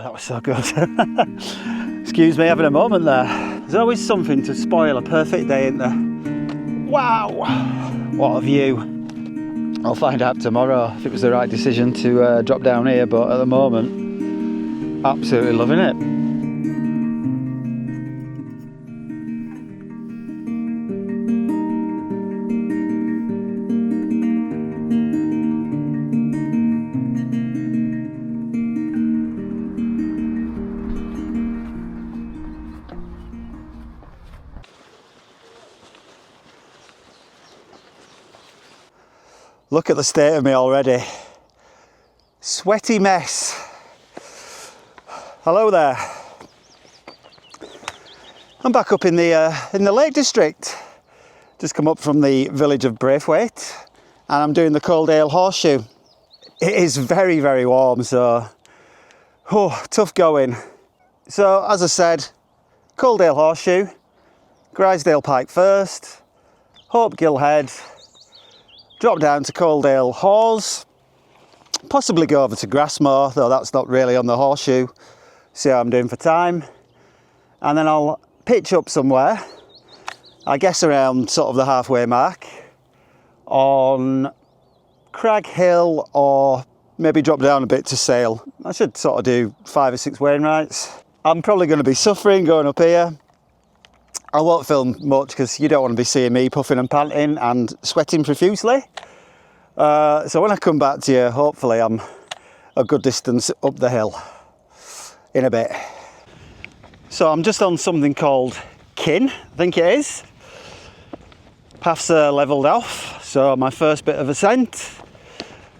that was so good. Excuse me, having a moment there. There's always something to spoil a perfect day, isn't there? Wow, what a view. I'll find out tomorrow if it was the right decision to drop down here, but at the moment, absolutely loving it. Look at the state of me already. Sweaty mess. Hello there. I'm back up in the Lake District. Just come up from the village of Braithwaite, and I'm doing the Coledale Horseshoe. It is very, very warm, so tough going. So as I said, Coledale Horseshoe, Grisedale Pike first, Hopegill Head, drop down to Coledale Horseshoe, possibly go over to Grasmoor, though that's not really on the horseshoe. See how I'm doing for time. And then I'll pitch up somewhere, I guess around sort of the halfway mark, on Crag Hill, or maybe drop down a bit to Sale. I should sort of do 5 or 6 Wainwrights. I'm probably going to be suffering going up here. I won't film much because you don't want to be seeing me puffing and panting and sweating profusely. So when I come back to you, hopefully I'm a good distance up the hill in a bit. So I'm just on something called Kin, I think it is. Paths are levelled off, so my first bit of ascent.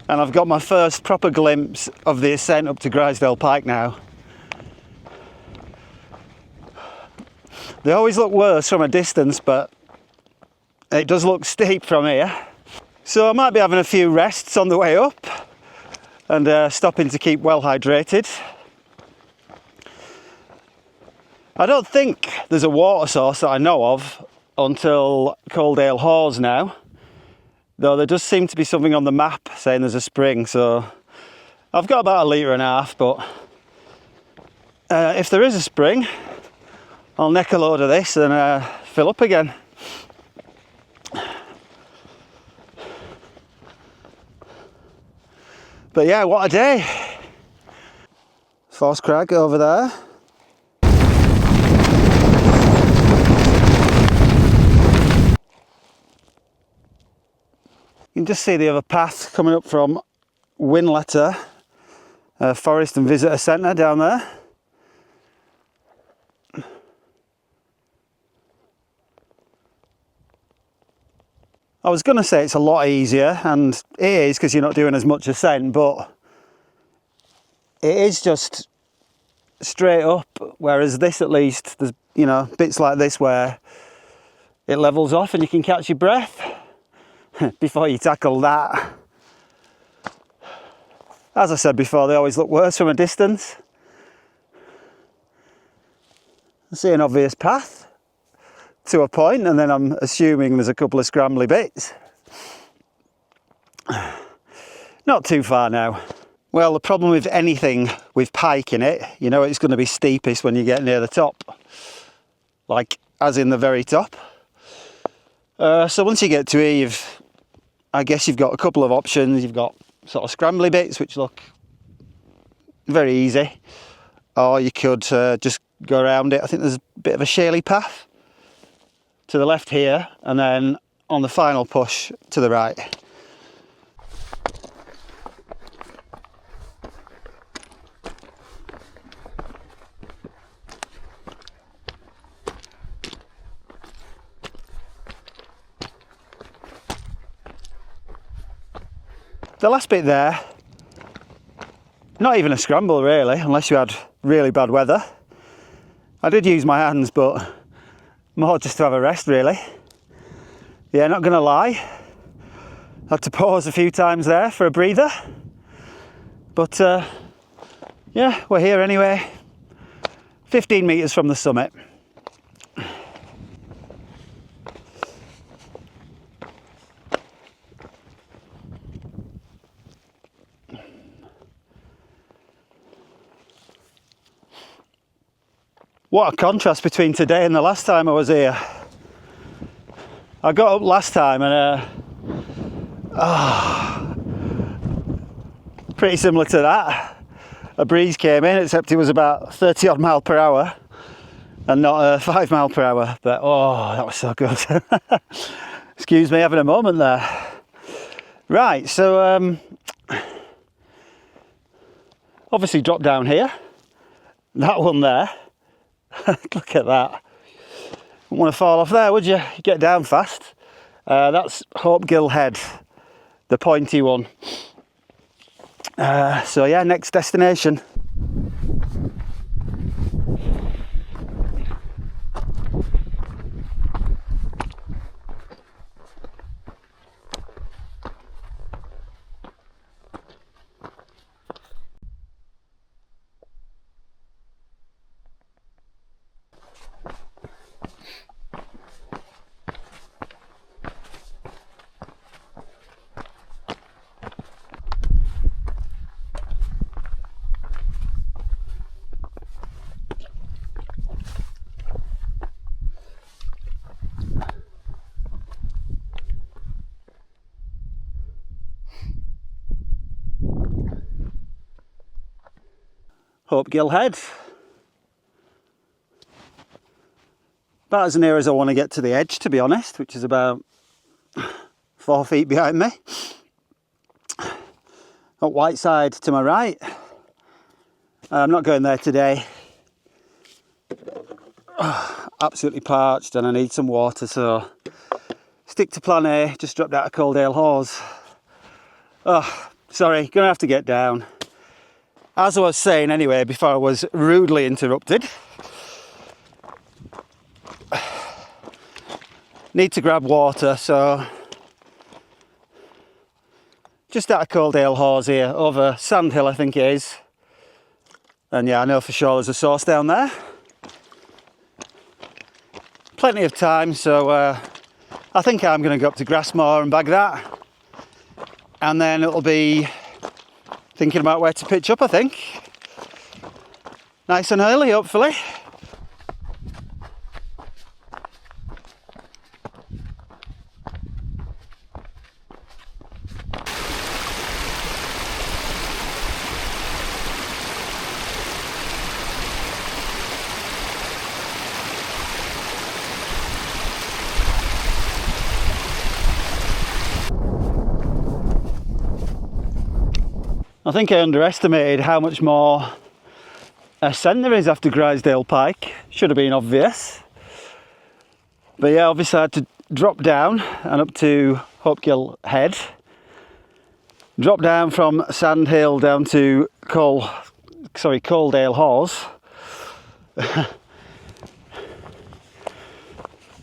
And I've got my first proper glimpse of the ascent up to Grisedale Pike now. They always look worse from a distance, but it does look steep from here. So I might be having a few rests on the way up and stopping to keep well hydrated. I don't think there's a water source that I know of until Coledale Horseshoe now, though there does seem to be something on the map saying there's a spring, so I've got about 1.5 litres, but if there is a spring, I'll neck a load of this and fill up again. But yeah, what a day. Force Crag over there. You can just see the other path coming up from Winletter Forest and Visitor Centre down there. I was going to say it's a lot easier, and it is because you're not doing as much ascent, but it is just straight up, whereas this, at least, there's, you know, bits like this where it levels off and you can catch your breath before you tackle that. As I said before, they always look worse from a distance. I see an obvious path to a point, and then I'm assuming there's a couple of scrambly bits. Not too far now. Well, the problem with anything with pike in it, you know it's going to be steepest when you get near the top, like as in the very top. So once you get to here, I guess you've got a couple of options. You've got sort of scrambly bits which look very easy, or you could just go around it. I think there's a bit of a shaly path to the left here, and then on the final push to the right. The last bit there, not even a scramble really, unless you had really bad weather. I did use my hands, but more just to have a rest really. Yeah, not gonna lie, had to pause a few times there for a breather, but yeah, we're here anyway. 15 metres from the summit. What a contrast between today and the last time I was here. I got up last time and pretty similar to that. A breeze came in, except it was about 30 odd mile per hour and not 5 mile per hour. But oh, that was so good. Excuse me, having a moment there. Right, so obviously drop down here. That one there. Look at that. Wouldn't want to fall off there, would you? Get down fast. That's Hopegill Head, the pointy one. So yeah, next destination. Hopegill Head. About as near as I want to get to the edge, to be honest, which is about 4 feet behind me. Up Whiteside to my right. I'm not going there today. Absolutely parched and I need some water, so stick to plan A. Just dropped out of Coledale Horseshoe. Oh, sorry, gonna have to get down. As I was saying anyway, before I was rudely interrupted, need to grab water, so just out of Coledale Horseshoe here, over Sandhill I think it is. And yeah, I know for sure there's a source down there. Plenty of time, so I think I'm going to go up to Grasmoor and bag that. And then it'll be thinking about where to pitch up, I think. Nice and early, hopefully. I think I underestimated how much more ascent there is after Grisedale Pike. Should have been obvious. But yeah, obviously I had to drop down and up to Hopegill Head. Drop down from Sandhill down to Coledale Horseshoe.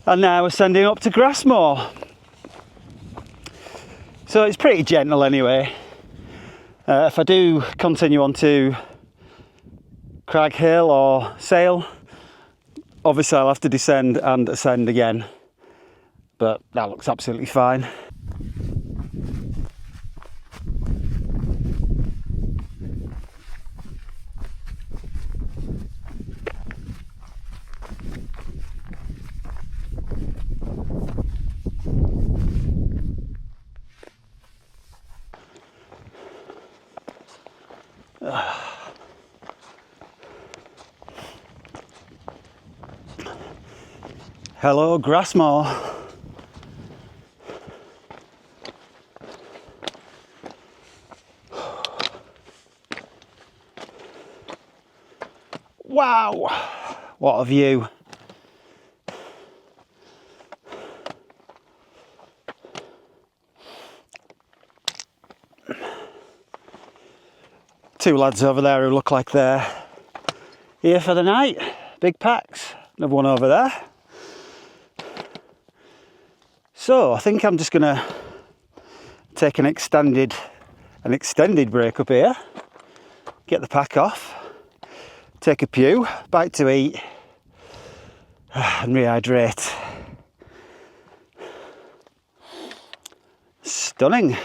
And now ascending up to Grasmoor. So it's pretty gentle anyway. If I do continue on to Crag Hill or Sale, obviously I'll have to descend and ascend again, but that looks absolutely fine. Hello, Grasmoor. Wow, what a view. Two lads over there who look like they're here for the night. Big packs. Another one over there. So I think I'm just gonna take an extended break up here, get the pack off, take a pew, bite to eat, and rehydrate. Stunning.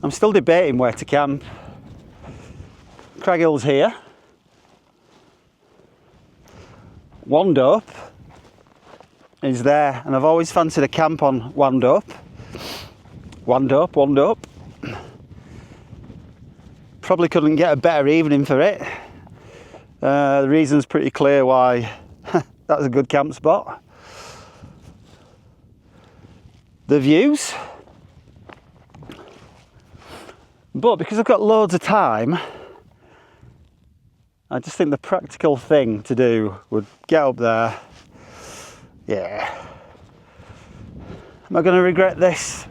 I'm still debating where to camp. Crag Hill's here. Wandope is there, and I've always fancied a camp on Wandope. Wandope. Probably couldn't get a better evening for it. The reason's pretty clear why that's a good camp spot. The views. But because I've got loads of time, I just think the practical thing to do would get up there. Yeah. Am I going to regret this?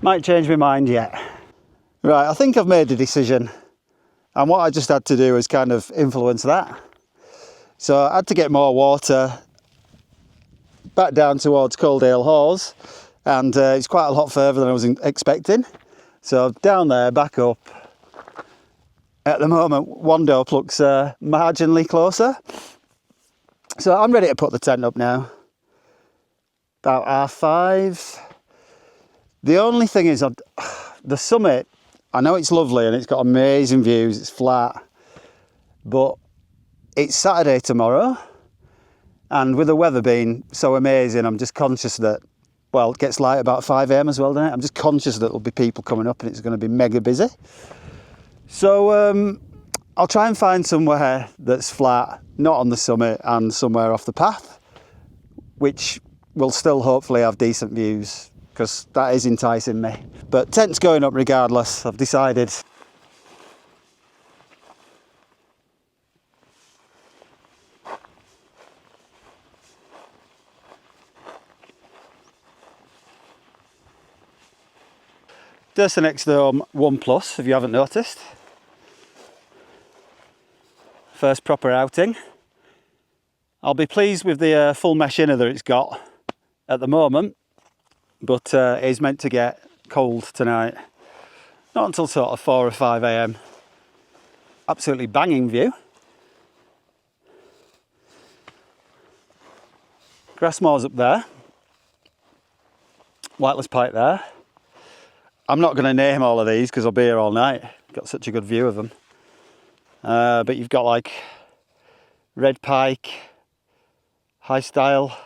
Might change my mind yet. Right, I think I've made a decision. And what I just had to do is kind of influence that. So I had to get more water back down towards Coledale Horseshoe. And it's quite a lot further than I was expecting. So down there, back up. At the moment, Wandope looks marginally closer. So I'm ready to put the tent up now. About 5:30. The only thing is, the summit, I know it's lovely and it's got amazing views, it's flat. But it's Saturday tomorrow. And with the weather being so amazing, I'm just conscious that, well, it gets light about 5 AM as well, doesn't it? I'm just conscious that there'll be people coming up and it's going to be mega busy. So I'll try and find somewhere that's flat, not on the summit, and somewhere off the path, which will still hopefully have decent views, because that is enticing me. But tent's going up regardless, I've decided. Durston next Dome 1+, if you haven't noticed. First proper outing. I'll be pleased with the full mesh inner that it's got at the moment, but it is meant to get cold tonight. Not until sort of 4 or 5 AM. Absolutely banging view. Grasmoor's up there. Whiteless Pike there. I'm not going to name all of these because I'll be here all night. Got such a good view of them. But you've got like Red Pike, High Style,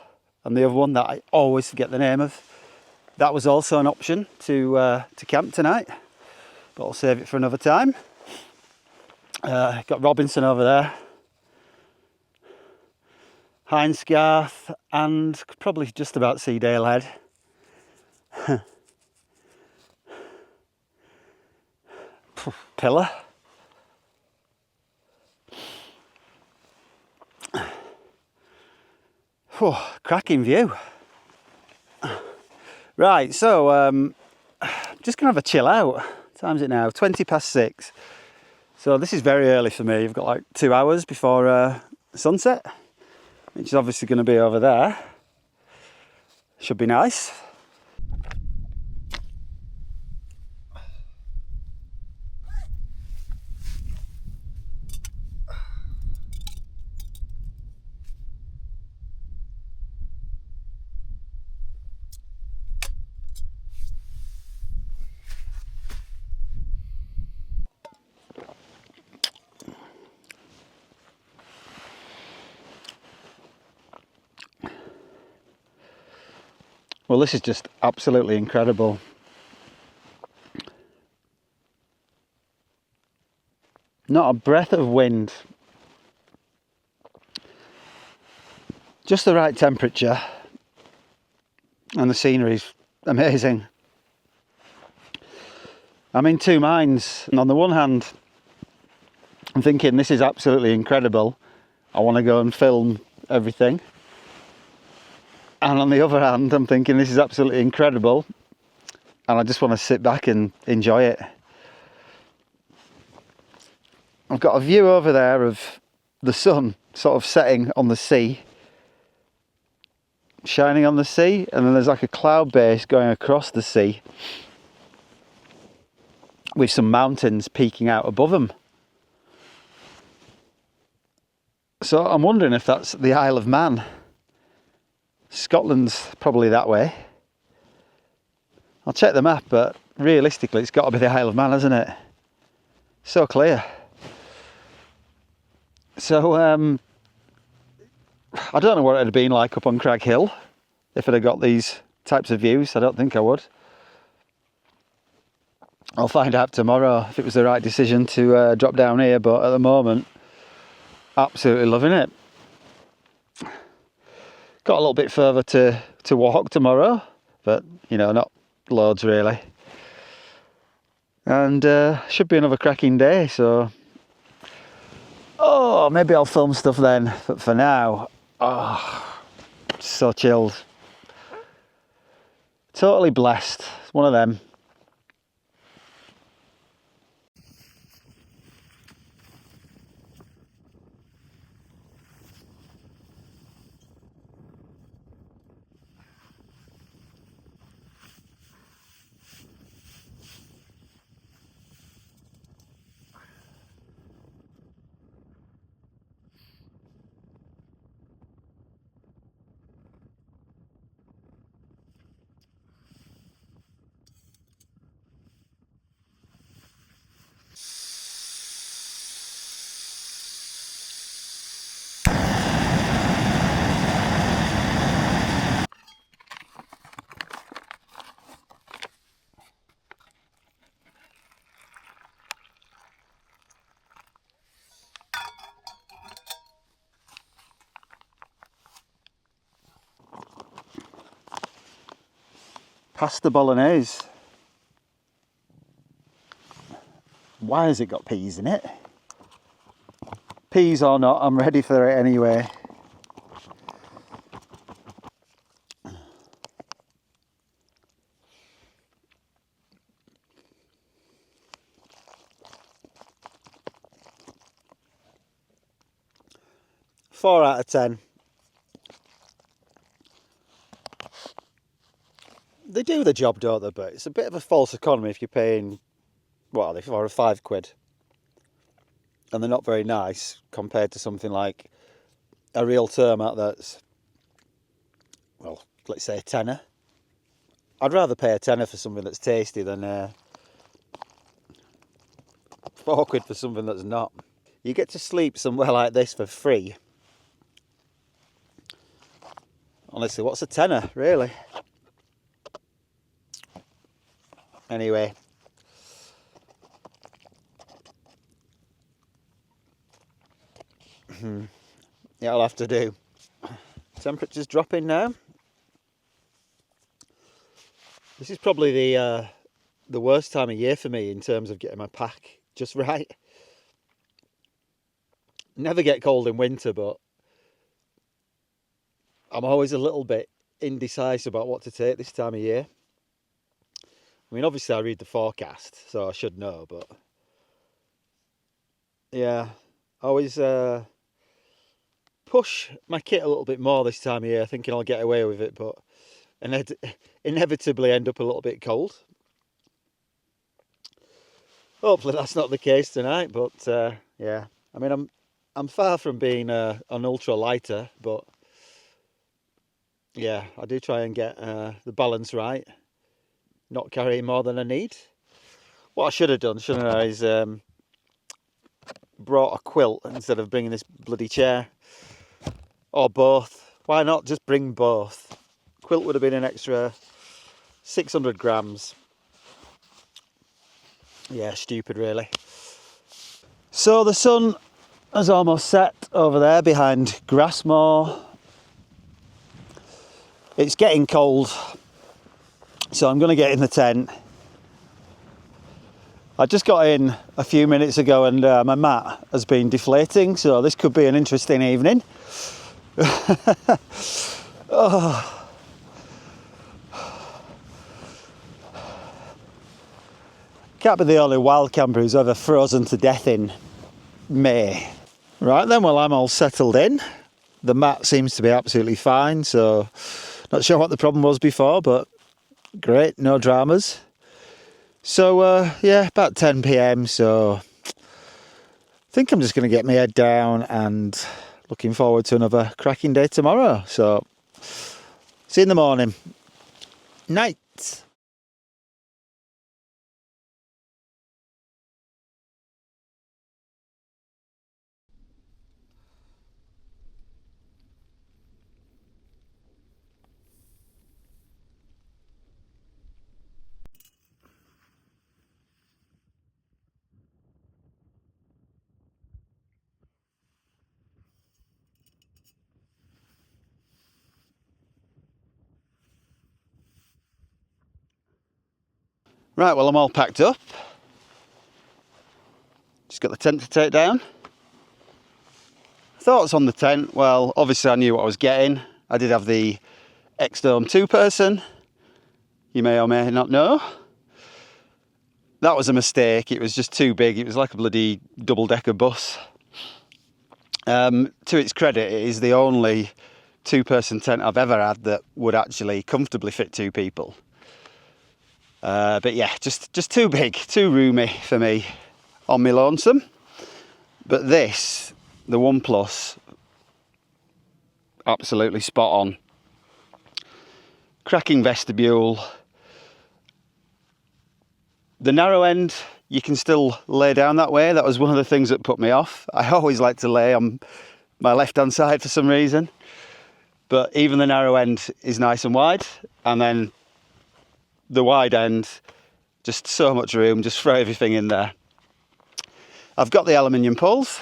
and the other one that I always forget the name of. That was also an option to camp tonight, but I'll save it for another time. Got Robinson over there, Hinesgarth, and probably just about Coledale Head. Pillar. Oh, cracking view. Right, so just gonna have a chill out. What time is it now? 6:20. So this is very early for me. You've got like 2 hours before sunset, which is obviously going to be over there. Should be nice. Well, this is just absolutely incredible. Not a breath of wind. Just the right temperature. And the scenery's amazing. I'm in two minds. And on the one hand, I'm thinking this is absolutely incredible. I want to go and film everything. And on the other hand, I'm thinking this is absolutely incredible and I just want to sit back and enjoy it. I've got a view over there of the sun sort of setting on the sea, shining on the sea, and then there's like a cloud base going across the sea with some mountains peeking out above them. So I'm wondering if that's the Isle of Man. Scotland's probably that way. I'll check the map, but realistically it's got to be the Isle of Man, hasn't it? So clear. So I don't know what it would have been like up on Crag Hill if I'd have got these types of views. I don't think I would. I'll find out tomorrow if it was the right decision to drop down here, but at the moment, absolutely loving it. Got a little bit further to walk tomorrow, but you know, not loads really. And should be another cracking day, so oh, maybe I'll film stuff then, but for now, oh, so chilled. Totally blessed. It's one of them. Pasta bolognese. Why has it got peas in it? Peas or not, I'm ready for it anyway. Four out of 10. They do the job, don't they? But it's a bit of a false economy if you're paying, what are they, for £5? And they're not very nice compared to something like a real termite that's, well, let's say a tenner. I'd rather pay a tenner for something that's tasty than £4 for something that's not. You get to sleep somewhere like this for free. Honestly, what's a tenner, really? Anyway. Yeah, I'll have to do. Temperature's dropping now. This is probably the worst time of year for me in terms of getting my pack just right. Never get cold in winter, but I'm always a little bit indecisive about what to take this time of year. I mean, obviously I read the forecast, so I should know, but yeah, I always push my kit a little bit more this time of year, thinking I'll get away with it, but inevitably end up a little bit cold. Hopefully that's not the case tonight, but yeah, I mean, I'm far from being an ultra lighter, but yeah, I do try and get the balance right, not carrying more than I need. What I should have done, shouldn't I, is brought a quilt instead of bringing this bloody chair. Or both. Why not just bring both? Quilt would have been an extra 600 grams. Yeah, stupid really. So the sun has almost set over there behind Grasmoor. It's getting cold, so I'm going to get in the tent. I just got in a few minutes ago and my mat has been deflating, so this could be an interesting evening. Oh. Can't be the only wild camper who's ever frozen to death in May. Right then, well, I'm all settled in. The mat seems to be absolutely fine, so not sure what the problem was before, but great, no dramas. So yeah, about 10 PM, so I think I'm just going to get my head down and looking forward to another cracking day tomorrow. So see you in the morning. Night. Right, well, I'm all packed up. Just got the tent to take down. Thoughts on the tent? Well, obviously I knew what I was getting. I did have the X-Dome 2-person. You may or may not know. That was a mistake. It was just too big. It was like a bloody double-decker bus. To its credit, it is the only 2-person tent I've ever had that would actually comfortably fit 2 people. But yeah, just too big, too roomy for me on my lonesome. But this, the One Plus, absolutely spot on. Cracking vestibule. The narrow end, you can still lay down that way. That was one of the things that put me off. I always like to lay on my left-hand side for some reason. But even the narrow end is nice and wide. And then the wide end, just so much room, just throw everything in there. I've got the aluminium poles.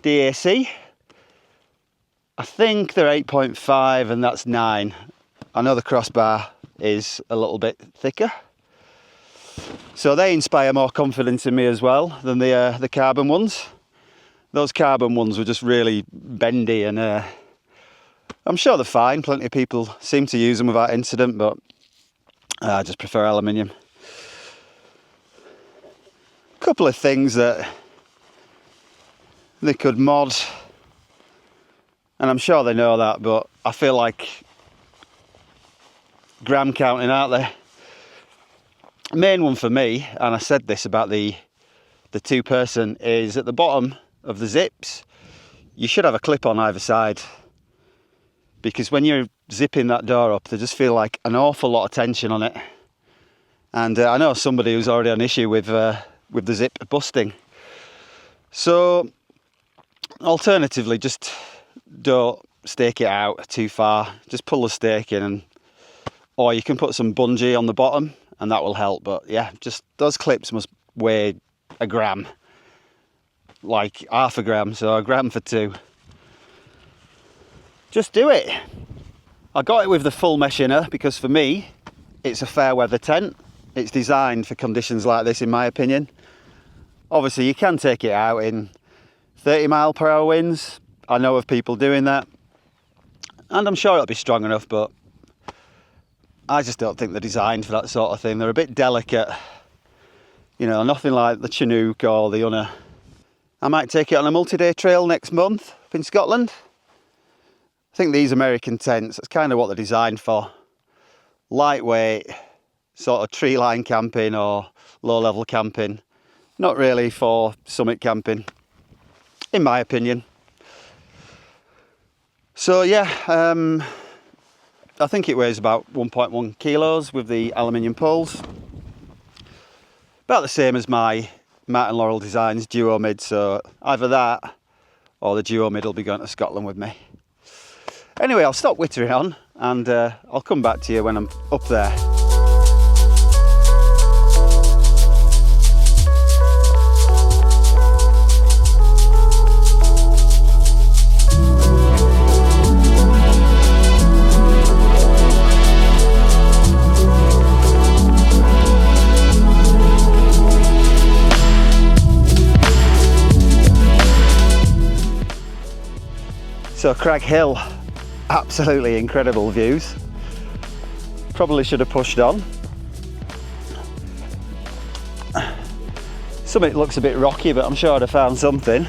DAC. I think they're 8.5 and that's 9. I know the crossbar is a little bit thicker. So they inspire more confidence in me as well than the carbon ones. Those carbon ones were just really bendy, and I'm sure they're fine. Plenty of people seem to use them without incident, but I just prefer aluminium. Couple of things that they could mod, and I'm sure they know that, but I feel like gram counting, aren't they? Main one for me, and I said this about the 2-person, is at the bottom of the zips you should have a clip on either side, because when you're zipping that door up they just feel like an awful lot of tension on it. And I know somebody who's already had an issue with the zip busting. So alternatively, just don't stake it out too far, just pull the stake in, or you can put some bungee on the bottom and that will help. But yeah, just those clips must weigh a gram, like half a gram, so a gram for 2. Just do it. I got it with the full mesh inner because for me it's a fair weather tent. It's designed for conditions like this, in my opinion. Obviously you can take it out in 30-mile-per-hour winds. I know of people doing that, and I'm sure it'll be strong enough, but I just don't think they're designed for that sort of thing. They're a bit delicate, you know, nothing like the Chinook or the Unna. I might take it on a multi-day trail next month up in Scotland. I think these American tents, that's kind of what they're designed for. Lightweight, sort of tree line camping or low level camping. Not really for summit camping, in my opinion. So yeah, I think it weighs about 1.1 kilos with the aluminium poles. About the same as my Martin Laurel Designs Duo Mid, so either that or the Duo Mid will be going to Scotland with me. Anyway, I'll stop wittering on and I'll come back to you when I'm up there. So Crag Hill, absolutely incredible views. Probably should have pushed on. Summit looks a bit rocky, but I'm sure I'd have found something.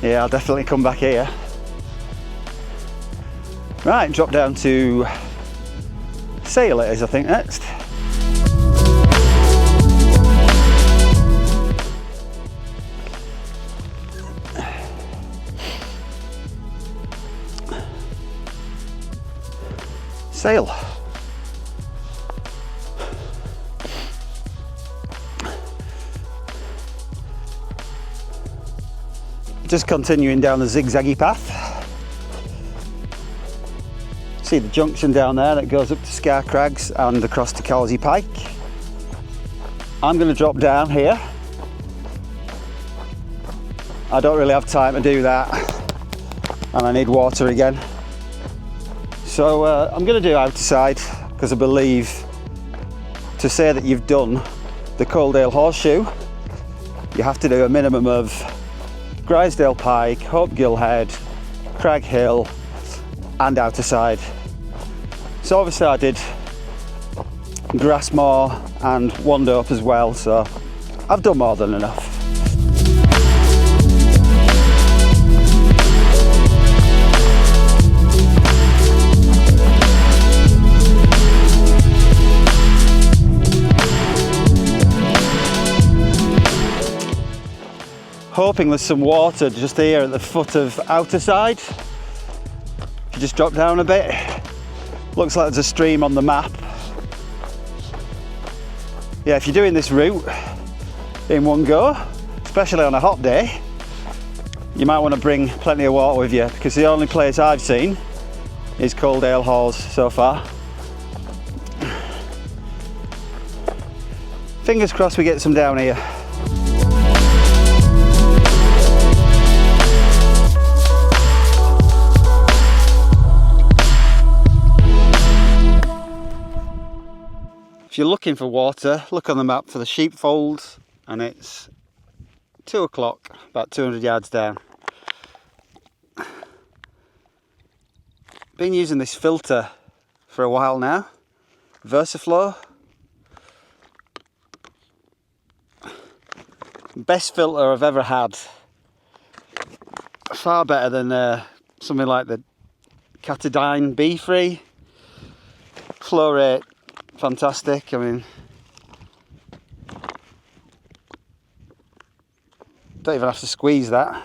Yeah, I'll definitely come back here. Right, drop down to Sail it is, I think, next. Sail. Just continuing down the zigzaggy path. See the junction down there that goes up to Scar Crags and across to Coledale Pike. I'm going to drop down here. I don't really have time to do that. and I need water again. So I'm going to do outside, because I believe to say that you've done the Coledale Horseshoe, you have to do a minimum of Grisedale Pike, Hopegill Head, Crag Hill and outside. So obviously I did Grasmoor and Wandope as well, so I've done more than enough. Hoping there's some water just here at the foot of outerside. If you just drop down a bit, looks like there's a stream on the map. Yeah, if you're doing this route in one go, especially on a hot day, you might want to bring plenty of water with you, because the only place I've seen is Coledale Horseshoe so far. Fingers crossed we get some down here. If you're looking for water, look on the map for the sheepfold, and it's 2 o'clock, about 200 yards down. Been using this filter for a while now, Versaflow. Best filter I've ever had. Far better than something like the Catadine B3. Flow rate, fantastic. I mean, don't even have to squeeze that.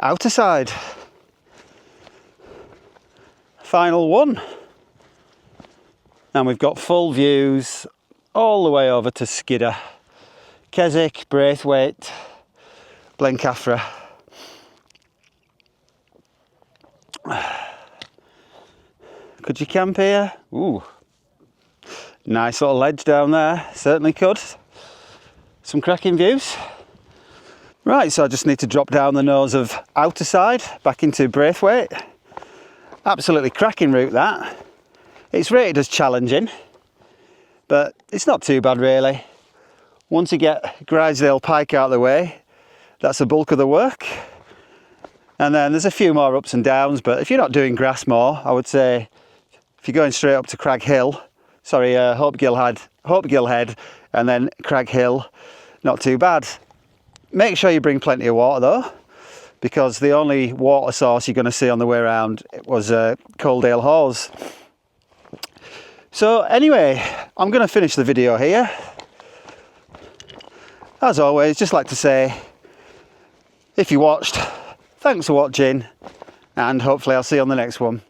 Outerside, final one, and we've got full views all the way over to Skidder, Keswick, Braithwaite, Blencathra. Could you camp here? Ooh, nice little ledge down there, certainly could. Some cracking views. Right, so I just need to drop down the nose of outerside back into Braithwaite. Absolutely cracking route that. It's rated as challenging, but it's not too bad really. Once you get Grisedale Pike out of the way, that's the bulk of the work. And then there's a few more ups and downs, but if you're not doing Grasmoor, I would say if you're going straight up to Crag Hill, sorry, Hopegill Head, and then Crag Hill, not too bad. Make sure you bring plenty of water though, because the only water source you're going to see on the way around was Coledale Horseshoe. So anyway, I'm going to finish the video here. As always, just like to say, if you watched, thanks for watching, and hopefully I'll see you on the next one.